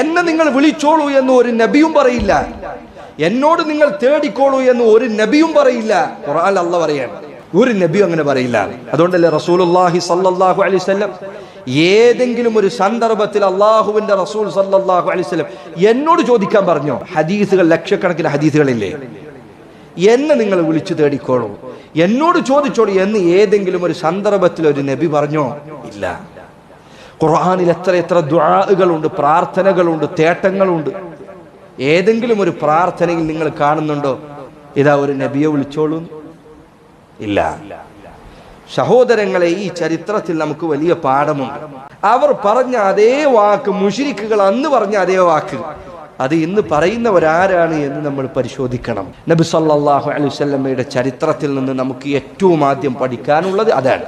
എന്നെ നിങ്ങൾ വിളിച്ചോളൂ എന്ന് ഒരു നബിയും പറയില്ല. എന്നോട് നിങ്ങൾ തേടിക്കോളൂ എന്ന് ഒരു നബിയും പറയില്ല. ഖുർആനിൽ അല്ലാഹ് പറയാണ്, ഒരു നബിയും അങ്ങനെ പറയില്ല. അതുകൊണ്ടല്ലേ റസൂലുള്ളാഹി സ്വല്ലല്ലാഹു അലൈഹി വസല്ലം ഏതെങ്കിലും ഒരു സന്ദർഭത്തിൽ അള്ളാഹുവിന്റെ റസൂൽ സല്ലല്ലാഹു അലൈഹി വസല്ലം എന്നോട് ചോദിക്കാൻ പറഞ്ഞോ? ഹദീസുകൾ, ലക്ഷക്കണക്കിന് ഹദീസുകളില്ലേ, എന്നെ നിങ്ങൾ വിളിച്ചു തേടിക്കോളൂ, എന്നോട് ചോദിച്ചോളൂ എന്ന് ഏതെങ്കിലും ഒരു സന്ദർഭത്തിൽ ഒരു നബി പറഞ്ഞോ? ഇല്ല. ഖുർആനിൽ എത്ര ദുആകളുണ്ട്, പ്രാർത്ഥനകളുണ്ട്, തേട്ടങ്ങളുണ്ട്. ഏതെങ്കിലും ഒരു പ്രാർത്ഥനയിൽ നിങ്ങൾ കാണുന്നുണ്ടോ ഇതാ ഒരു നബിയെ വിളിച്ചോളൂ? ഇല്ല. സഹോദരങ്ങളെ, ഈ ചരിത്രത്തിൽ നമുക്ക് വലിയ പാഠമുണ്ട്. അവർ പറഞ്ഞ അതേ വാക്ക്, മുശ്രിക്കുകൾ അന്ന് പറഞ്ഞ അതേ വാക്ക്, അത് ഇന്ന് പറയുന്നവരാരാണ് എന്ന് നമ്മൾ പരിശോധിക്കണം. നബി സല്ലല്ലാഹു അലൈഹി വസല്ലമയുടെ ചരിത്രത്തിൽ നിന്ന് നമുക്ക് ഏറ്റവും ആദ്യം പഠിക്കാനുള്ളത് അതാണ്.